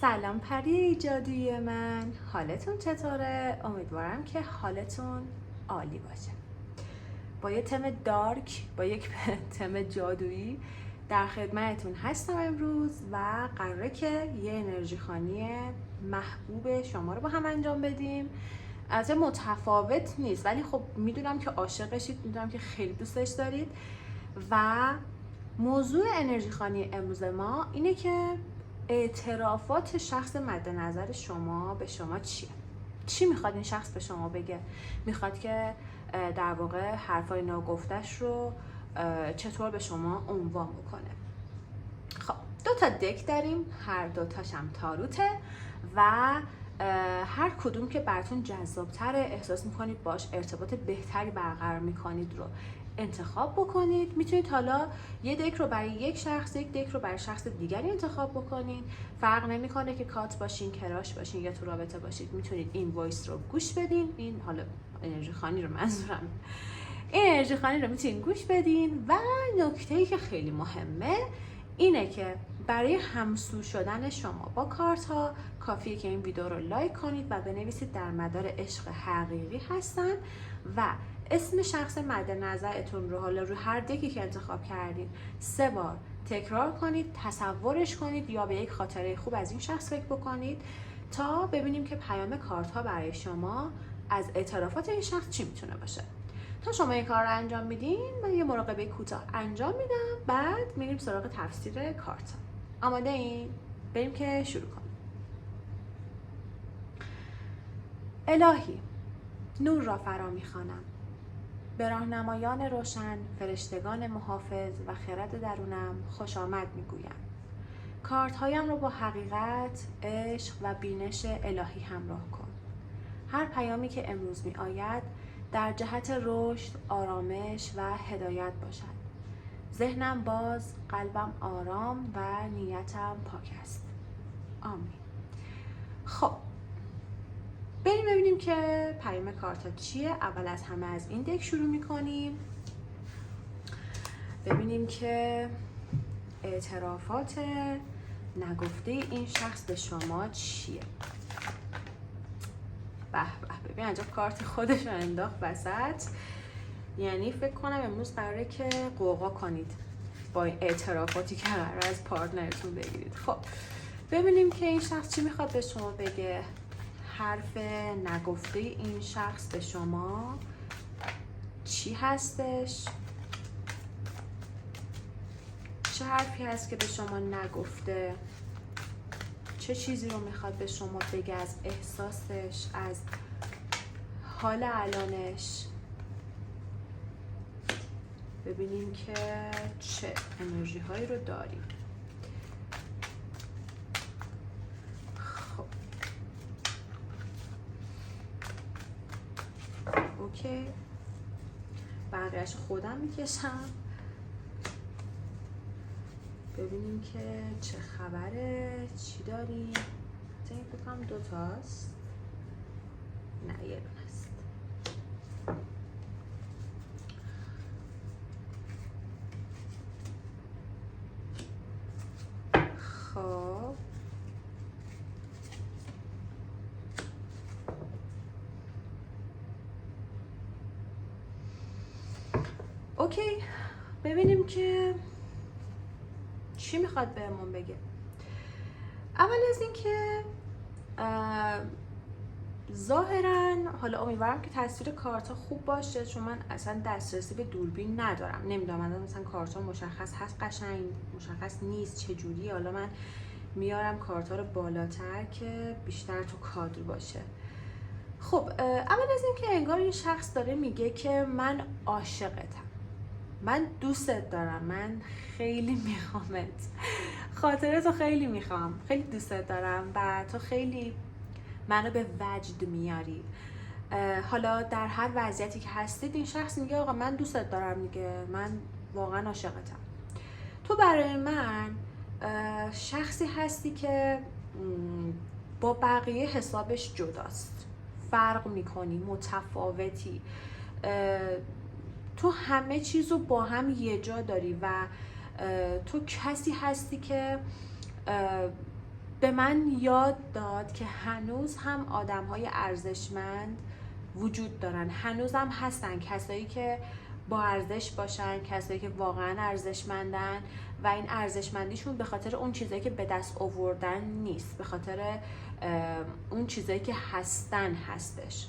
سلام پری جادویی من، حالتون چطوره؟ امیدوارم که حالتون عالی باشه. با یه تم دارک، با یک تم جادویی در خدمتتون هستم امروز و قراره که یه انرژی خوانی محبوب شما رو با هم انجام بدیم. از متفاوت نیست ولی خب میدونم که عاشقشید، میدونم که خیلی دوستش دارید و موضوع انرژی خوانی امروز ما اینه که اعترافات شخص مد نظر شما به شما چیه؟ چی میخواد این شخص به شما بگه؟ میخواد که در واقع حرفای ناگفتش رو چطور به شما عنوان بکنه؟ خب 2 تا دک داریم، هر 2 تاشم تاروته و هر کدوم که براتون جذابتره، احساس میکنید باش ارتباط بهتری برقرار میکنید رو انتخاب بکنید. میتونید حالا یه دک رو برای یک شخص، یک دک رو برای شخص دیگری انتخاب بکنید. فرق نمیکنه که کات باشین، کراش باشین یا تو رابطه باشید. میتونید این وایس رو گوش بدین. این حالا انرژی خوانی رو منظورم، این انرژی خوانی رو میتونید گوش بدین و نکته‌ای که خیلی مهمه اینه که برای همسو شدن شما با کارت ها کافیه که این ویدیو رو لایک کنید و بنویسید در مدار عشق حقیقی هستن و اسم شخص مد نظرتون رو حالا رو هر دکی که انتخاب کردین 3 بار تکرار کنید، تصورش کنید یا به یک خاطره خوب از این شخص فکر بکنید تا ببینیم که پیام کارت ها برای شما از اعترافات این شخص چی میتونه باشه. تا شما این کار رو انجام میدین من یه مراقبه کوتاه انجام میدم، بعد میریم سراغ تفسیر کارت. آماده این؟ بریم که شروع کنیم. الهی، نور را فرا میخوانم، به راهنمایان روشن، فرشتگان محافظ و خرد درونم خوش آمد میگویم. کارت هایم رو با حقیقت، عشق و بینش الهی همراه کن. هر پیامی که امروز می آید در جهت رشد، آرامش و هدایت باشد. ذهنم باز، قلبم آرام و نیتم پاک است. آمین. خب بریم ببینیم که پیام کارتا چیه. اول از همه از این دک شروع میکنیم. ببینیم که اعترافات نگفته این شخص به شما چیه. به به، ببین عجب کارت خودش رو انداخت وسط. یعنی فکر کنم امروز قراره که قوقا کنید با این اعترافاتی که قراره از پارتنرتون بگیرید. خب ببینیم که این شخص چی میخواد به شما بگه. حرف نگفته این شخص به شما چی هستش؟ چه حرفی هست که به شما نگفته؟ چه چیزی رو میخواد به شما بگه از احساسش، از حال الانش؟ ببینیم که چه انرژی هایی رو داریم. خب اوکی، بقیهش خودم میکشم. ببینیم که چه خبره، چی داریم. این بکنم 2 تاست، نه یه دونه است. خب اوکی، ببینیم که چی میخواد بهمون بگه. اول از این که ظاهرا حالا امیدوارم که تصویر کارتا خوب باشه، چون من اصلا دسترسی به دوربین ندارم. نمیدونم مثلا کارتا مشخص هست، قشنگ مشخص نیست چجوری. حالا من میارم کارتا رو بالاتر که بیشتر تو کادر باشه. خب اول از این که انگار این شخص داره میگه که من عاشقتم، من دوستت دارم، من خیلی میخوامت، خاطرتو خیلی میخوام، خیلی دوستت دارم و تو خیلی منو به وجد میاری. حالا در هر وضعیتی که هستید این شخص میگه آقا من دوستت دارم دیگه، من واقعا عاشقتم. تو برای من شخصی هستی که با بقیه حسابش جداست، فرق میکنی، متفاوتی. تو همه چیزو با هم یه جا داری و تو کسی هستی که به من یاد داد که هنوز هم آدم‌های ارزشمند وجود دارن، هنوز هم هستن کسایی که با ارزش باشن، کسایی که واقعا ارزشمندن و این ارزشمندیشون به خاطر اون چیزایی که به دست آوردن نیست، به خاطر اون چیزایی که هستن هستش.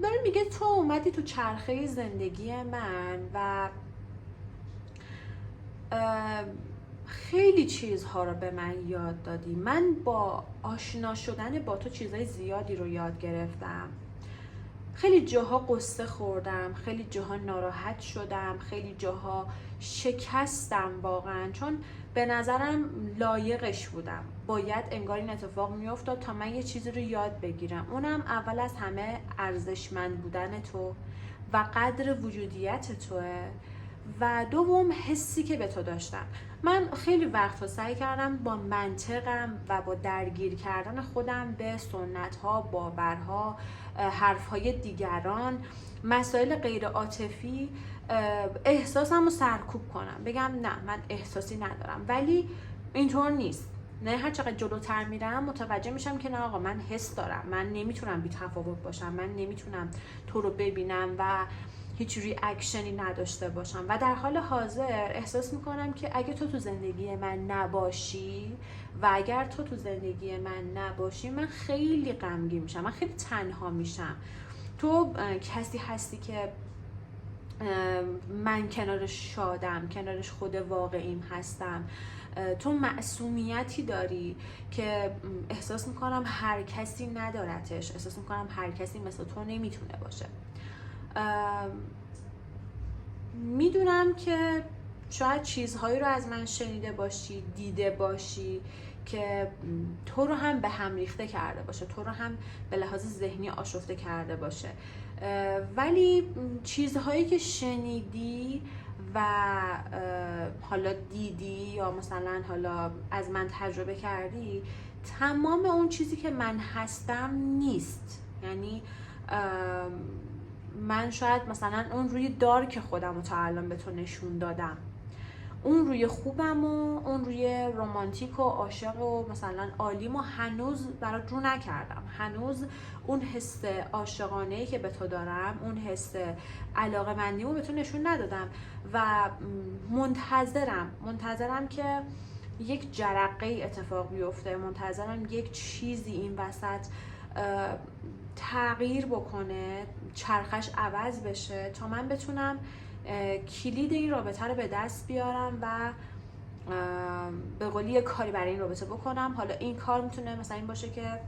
داره میگه تو اومدی تو چرخه زندگی من و خیلی چیزها رو به من یاد دادی. من با آشنا شدن با تو چیزای زیادی رو یاد گرفتم. خیلی جاها قصه خوردم، خیلی جاها ناراحت شدم، خیلی جاها شکستم واقعا، چون به نظرم لایقش بودم. باید انگار این اتفاق میافتاد تا من یه چیزی رو یاد بگیرم. اونم اول از همه ارزشمند بودن تو و قدر وجودیت توه و دوم حسی که به تو داشتم. من خیلی وقتا سعی کردم با منطقم و با درگیر کردن خودم به سنت‌ها، باورها، حرف‌های دیگران، مسائل غیر عاطفی احساسم رو سرکوب کنم، بگم نه من احساسی ندارم. ولی اینطور نیست. نه، هر چقدر جلوتر میرم متوجه میشم که نه آقا، من حس دارم، من نمیتونم بی تفاوت باشم، من نمیتونم تو رو ببینم و هیچ ریاکشنی نداشته باشم. و در حال حاضر احساس میکنم که اگه تو زندگی من نباشی و اگر تو زندگی من نباشی، من خیلی غمگین میشم، من خیلی تنها میشم. تو کسی هستی که من کنارش شادم، کنارش خود واقعیم هستم. تو معصومیتی داری که احساس میکنم هر کسی ندارتش، احساس میکنم هر کسی مثل تو نمیتونه باشه. میدونم که شاید چیزهایی رو از من شنیده باشی، دیده باشی که تو رو هم به هم ریخته کرده باشه، تو رو هم به لحاظ ذهنی آشفته کرده باشه. ولی چیزهایی که شنیدی و حالا دیدی یا مثلا حالا از من تجربه کردی، تمام اون چیزی که من هستم نیست. یعنی من شاید مثلا اون روی دارک خودم رو تا الان به تو نشون دادم، اون روی خوبم و اون روی رومانتیک و عاشق و مثلا عالیم و هنوز برات رو نکردم. هنوز اون حس عاشقانه‌ای که به تو دارم، اون حس علاقه‌مندیمو به تو نشون ندادم و منتظرم که یک جرقه اتفاق بیفته، منتظرم یک چیزی این وسط تغییر بکنه، چرخش عوض بشه تا من بتونم کلید این رابطه رو به دست بیارم و به قولی یه کاری برای این رابطه بکنم. حالا این کار میتونه مثلا این باشه که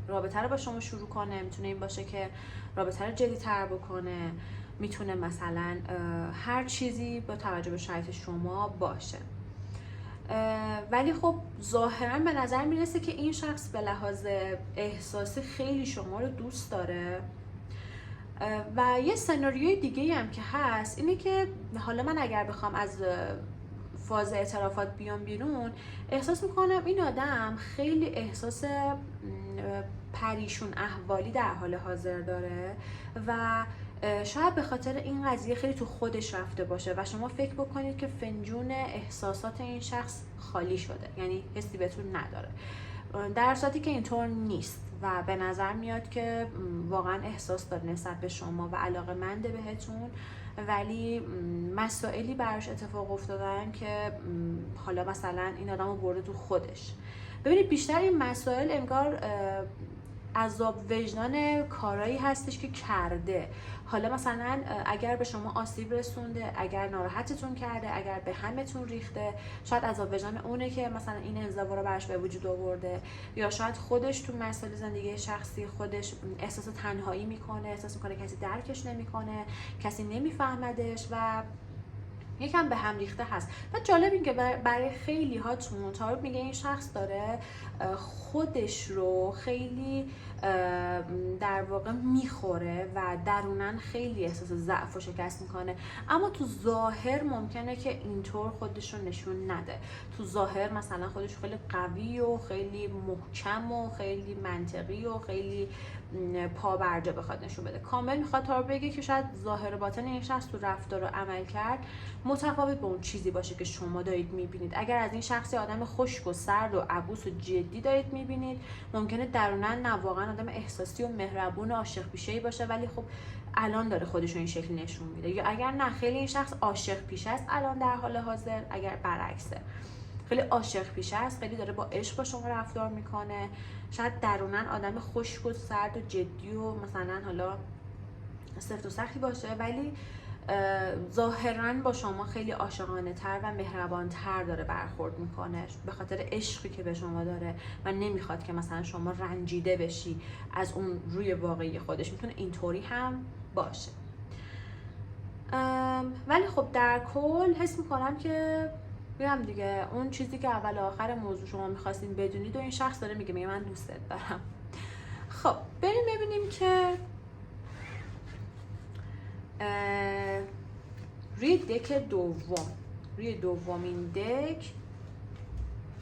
رابطه رو با شما شروع کنه، میتونه این باشه که رابطه رو جدی‌تر بکنه، میتونه مثلا هر چیزی با توجه به شرایط شما باشه. ولی خب ظاهرا به نظر میرسه که این شخص به لحاظ احساسی خیلی شما رو دوست داره. و یه سناریوی دیگه هم که هست اینه که حالا من اگر بخوام از فاز اعترافات بیام بیرون، احساس میکنم این آدم خیلی احساس پریشون احوالی در حال حاضر داره و شاید به خاطر این قضیه خیلی تو خودش رفته باشه و شما فکر بکنید که فنجون احساسات این شخص خالی شده، یعنی حسی بهتون نداره، در صورتی که اینطور نیست و به نظر میاد که واقعا احساس داره نسبت به شما و علاقه‌منده بهتون، ولی مسائلی براش اتفاق افتادن که حالا مثلا این آدم رو برده تو خودش. ببینید بیشتر این مسائل انگار عذاب وجدان کارایی هستش که کرده. حالا مثلا اگر به شما آسیب رسونده، اگر ناراحتتون کرده، اگر به همتون ریخته، شاید عذاب وجدان اونه که مثلا این انزوا رو براش به وجود آورده، یا شاید خودش تو مسائل زندگی شخصی خودش احساس تنهایی میکنه، احساس میکنه کسی درکش نمیکنه، کسی نمیفهمدش و یکم به هم ریخته هست. و جالب این که برای خیلی هاتون تاروت میگه این شخص داره خودش رو خیلی در واقع میخوره و درونن خیلی احساس ضعف و شکست میکنه، اما تو ظاهر ممکنه که اینطور خودش رو نشون نده. تو ظاهر مثلا خودش خیلی قوی و خیلی محکم و خیلی منطقی و خیلی پا برجا بخواد نشون بده. کامل میخواد تا رو بگه که شاید ظاهر و باطن این شخص تو رفتار و عمل کرد متفاوت با اون چیزی باشه که شما دارید میبینید. اگر از این شخصی آدم خشک و سرد و عبوس و جدی دارید میبینید، ممکنه درونن نه واقعا آدم احساسی و مهربون و عاشق پیشه‌ای باشه، ولی خب الان داره خودش رو این شکل نشون میده. یا اگر نه خیلی این شخص عاشق پیشه است الان در حال حاضر، اگر برعکسه خیلی عاشق پیشه است، خیلی داره با عشق با شما رفتار میکنه، شاید درونن آدم خشک و سرد و جدی و مثلا حالا سفت و سختی باشه، ولی ظاهرا با شما خیلی عاشقانه تر و مهربان تر داره برخورد میکنه به خاطر عشقی که به شما داره و نمیخواد که مثلا شما رنجیده بشی از اون روی واقعی خودش. میتونه اینطوری هم باشه. ولی خب در کل حس میکنم که میگم دیگه اون چیزی که اول و آخر موضوع شما میخواستین بدونید و این شخص داره میگه من دوستت دارم. خب بریم ببینیم که روی دک دوم، روی دومین دک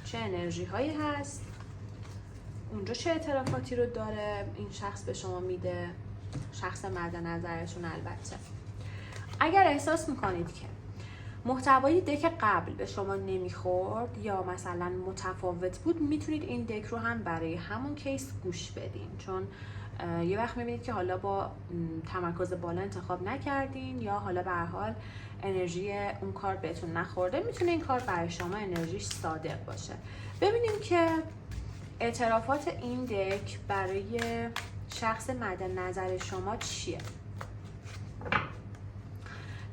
چه انرژی هایی هست، اونجا چه اعترافاتی رو داره این شخص به شما میده، شخص مد نظرشون. البته اگر احساس میکنید که محتوای دک قبل به شما نمیخورد یا مثلا متفاوت بود، میتونید این دک رو هم برای همون کیس گوش بدین، چون یه وقت میبینید که حالا با تمرکز بالا انتخاب نکردین یا حالا به هر حال انرژی اون کارت بهتون نخورده، میتونه این کارت برای شما انرژیش صادق باشه. ببینیم که اعترافات این دک برای شخص مد نظر شما چیه.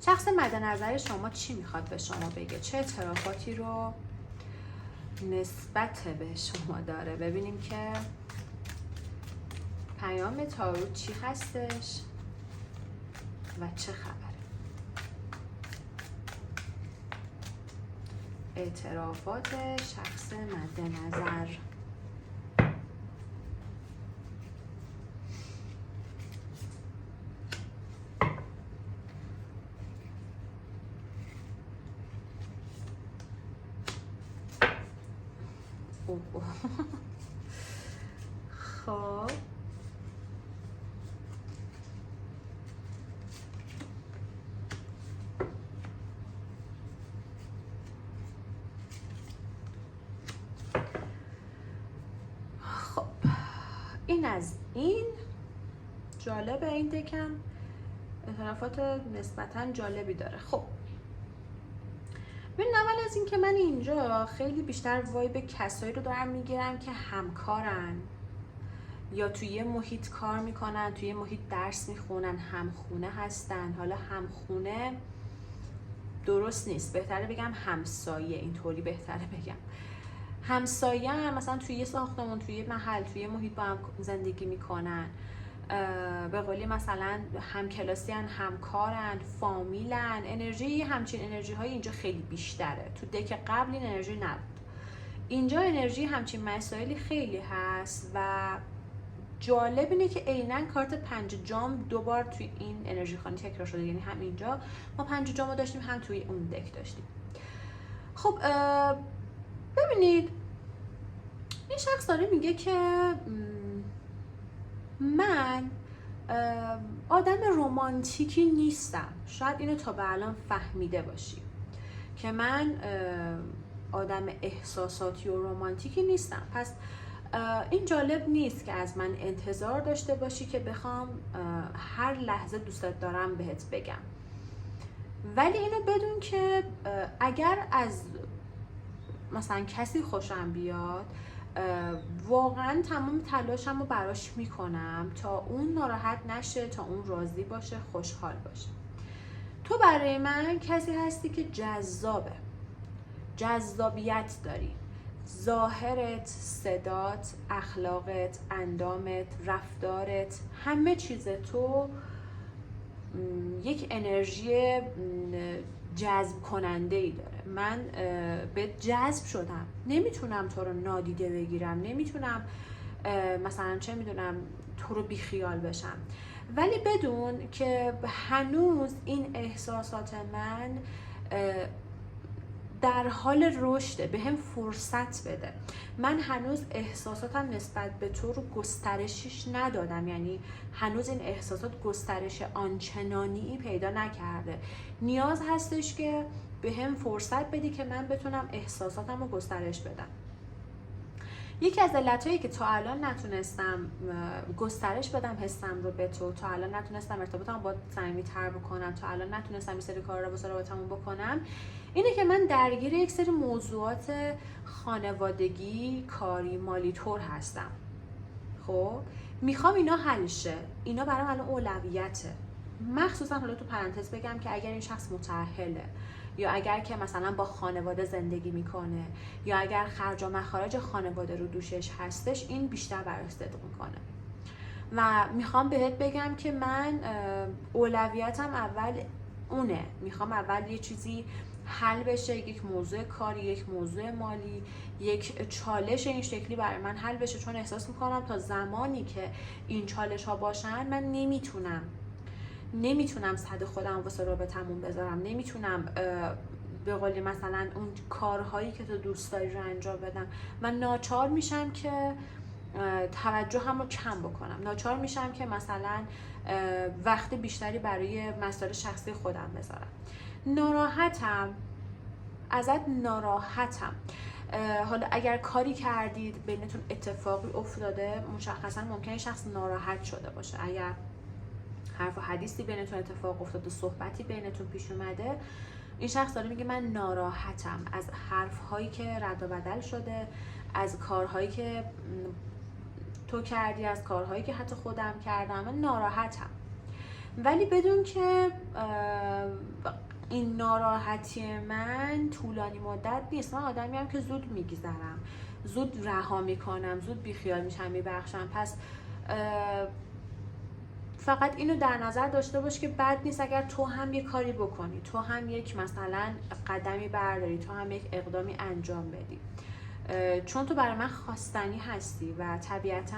شخص مد نظر شما چی میخواد به شما بگه؟ چه اعترافاتی رو نسبت به شما داره؟ ببینیم که پیام تاروت چی هستش و چه خبره. اعترافات شخص مد نظر. خب این از این جالبه. این دکم اعترافات نسبتاً جالبی داره. خب ببین، اول از این که من اینجا خیلی بیشتر وایب کسایی رو دارم میگیرم که همکارن یا توی یه محیط کار میکنن، توی یه محیط درس میخونن، همخونه هستن. حالا همخونه درست نیست، بهتره بگم همسایه، اینطوری بهتره بگم. همسایه هم مثلا توی یه ساختمون، توی یه محل، توی یه محیط با هم زندگی میکنن. به قولی مثلا همکلاسی هن، همکارن، فامیلن. انرژی همچین انرژی های اینجا خیلی بیشتره. تو دک قبل این انرژی نبود. اینجا انرژی همچین مسائلی خیلی هست و جالب اینه که عیناً کارت 5 جام دوبار توی این انرژی خانه تکرار شده. یعنی هم اینجا ما 5 جام رو داشتیم، هم توی اون دک داشتیم. خب ببینید، این شخص داره میگه که من آدم رمانتیکی نیستم. شاید اینو تا به الان فهمیده باشی که من آدم احساساتی و رمانتیکی نیستم. پس این جالب نیست که از من انتظار داشته باشی که بخوام هر لحظه دوستت دارم بهت بگم. ولی اینو بدون که اگر از مثلا کسی خوشم بیاد، واقعا تمام تلاشم رو براش میکنم تا اون ناراحت نشه، تا اون راضی باشه، خوشحال باشه. تو برای من کسی هستی که جذابه، جذابیت داری. ظاهرت، صدات، اخلاقت، اندامت، رفتارت، همه چیز تو یک انرژی جذب کننده ای داره. من به جذب شدم، نمیتونم تو رو نادیده بگیرم، نمیتونم مثلا چه میدونم تو رو بیخیال بشم، ولی بدون که هنوز این احساسات من در حال رشده، به هم فرصت بده. من هنوز احساساتم نسبت به تو رو گسترشش ندادم، یعنی هنوز این احساسات گسترش آنچنانی پیدا نکرده. نیاز هستش که به هم فرصت بدی که من بتونم احساساتم رو گسترش بدم. یکی از علتایی که تا الان نتونستم گسترش بدم حسم رو به تو، تا الان نتونستم ارتباطم با صمیمی‌تر بکنم، تا الان نتونستم این سری کارا رو واسه رابطمون بکنم، اینه که من درگیر یک سری موضوعات خانوادگی، کاری، مالی طور هستم. خب میخوام اینا حل شه. اینا برام الان اولویته. مخصوصا حالا تو پرانتز بگم که اگر این شخص متأهله، یا اگر که مثلا با خانواده زندگی میکنه، یا اگر خرج و مخارج خانواده رو دوشش هستش، این بیشتر براش صدق میکنه. و میخوام بهت بگم که من اولویتم اول اونه. میخوام اول یه چیزی حل بشه، یک موضوع کاری، یک موضوع مالی، یک چالش این شکلی برای من حل بشه، چون احساس میکنم تا زمانی که این چالش ها باشن من نمیتونم صد خودم واسه رابطمون بذارم، نمیتونم به قولی مثلا اون کارهایی که تو دوست داری رو انجام بدم. من ناچار میشم که توجهم رو کم بکنم، ناچار میشم که مثلا وقت بیشتری برای مسائل شخصی خودم بذارم. ازت ناراحتم. حالا اگر کاری کردید بینتون اتفاقی افتاده، مشخصا ممکنه شخص ناراحت شده باشه. اگر حرف و حدیثی بینتون اتفاق افتاده، صحبتی بینتون پیش اومده، این شخص داره میگه من ناراحتم از حرفهایی که رد و بدل شده، از کارهایی که تو کردی، از کارهایی که حتی خودم کردم. من ناراحتم. ولی بدون که این ناراحتی من طولانی مدت نیست. من آدمی هم که زود میگذرم، زود رها میکنم، زود بیخیال میشم، میبخشم. پس فقط اینو در نظر داشته باش که بد نیست اگر تو هم یک کاری بکنی، تو هم یک مثلا قدمی برداری، تو هم یک اقدامی انجام بدی، چون تو برای من خواستنی هستی. و طبیعتاً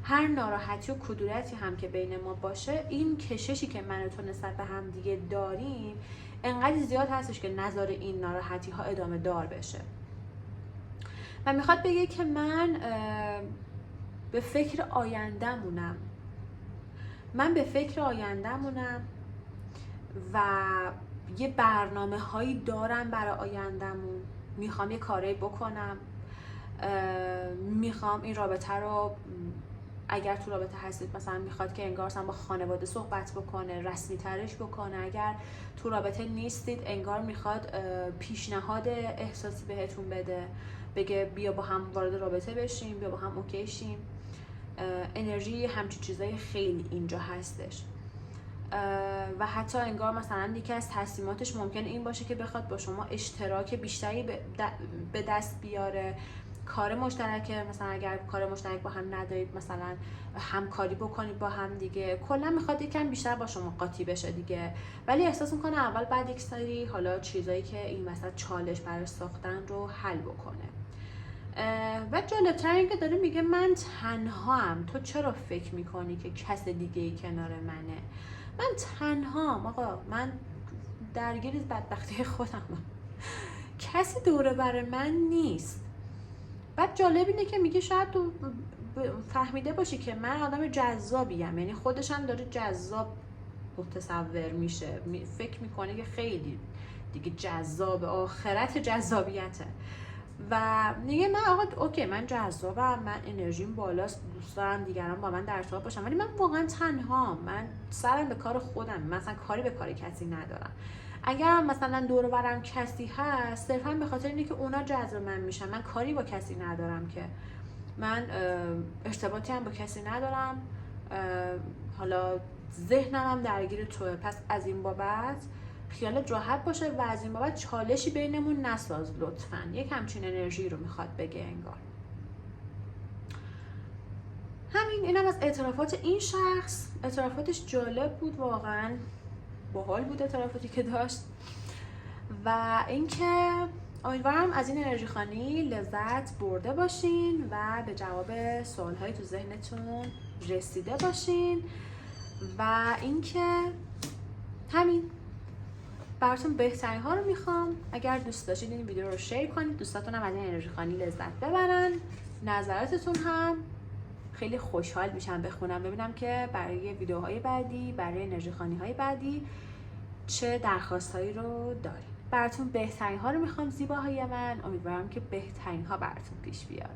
هر ناراحتی و کدورتی هم که بین ما باشه، این کششی که من و تو نسبت به هم دیگه داریم انقدر زیاد هستش که نذار این ناراحتی ها ادامه دار بشه. و میخواد بگه که من به فکر آینده‌مونم. و یه برنامه هایی دارم برای آینده‌مون. میخوام یه کاری بکنم، میخوام این رابطه رو، اگر تو رابطه هستید مثلا میخواد که انگار با خانواده صحبت بکنه، رسمی ترش بکنه. اگر تو رابطه نیستید انگار میخواد پیشنهاد احساسی بهتون بده، بگه بیا با هم وارد رابطه بشیم، بیا با هم اوکی شیم. انرژی همچین چیزای خیلی اینجا هستش. و حتی انگار مثلا یکی از تصمیماتش ممکنه این باشه که بخواد با شما اشتراک بیشتری به دست بیاره، کار مشترک، مثلا اگر کار مشترک با هم ندارید مثلا همکاری بکنید با هم دیگه. کلا میخواد یکم بیشتر با شما قاطی بشه دیگه. ولی احساس میکنه اول بعد یک سری حالا چیزایی که این مثلا چالش برای ساختن رو حل بکنه. و جالب‌تر این که داره میگه من تنهام. تو چرا فکر میکنی که کس دیگه ای کنار منه؟ من تنهام آقا، من درگیر بدبختی خودمم، کسی دوره بر من نیست. بعد جالب اینه که میگه شاید تو فهمیده باشی که من آدم جذابیم، یعنی خودش هم داره جذاب متصور میشه، فکر میکنه که خیلی دیگه جذاب، آخرت جذابیته. و میگه من آقا اوکی، من جذابم، من انرژیم بالاست، دوست دارم دیگران با من در ارتباط باشن، ولی من واقعا تنهام، من سرم به کار خودم، مثلا کاری به کار کسی ندارم. اگر مثلا دور و برم کسی هست، صرفا به خاطر اینه که اونا جذب من میشن، من کاری با کسی ندارم، که من ارتباطی هم با کسی ندارم، حالا ذهنم هم درگیر توه. پس از این بابت خیالت راحت باشه و از این بابت چالشی بینمون نساز لطفاً. یک همچین انرژی رو میخواد بگه انگار. همین، اینم از اعترافات این شخص. اعترافاتش جالب بود واقعاً، باحال بود اعترافاتی که داشت. و اینکه امیدوارم از این انرژی خوانی لذت برده باشین و به جواب سوال‌های تو ذهنتون رسیده باشین. و اینکه همین براتون بهترین ها رو میخوام. اگر دوست داشتید این ویدیو رو شیر کنید، دوستاتون هم از این انرژی خوانی لذت ببرن. نظراتتون هم خیلی خوشحال میشم بخونم، ببینم که برای ویدیوهای بعدی، برای انرژی خوانی های بعدی چه درخواست هایی رو دارید. براتون بهترین ها رو میخوام زیباهای من. امیدوارم که بهترین ها براتون پیش بیاد.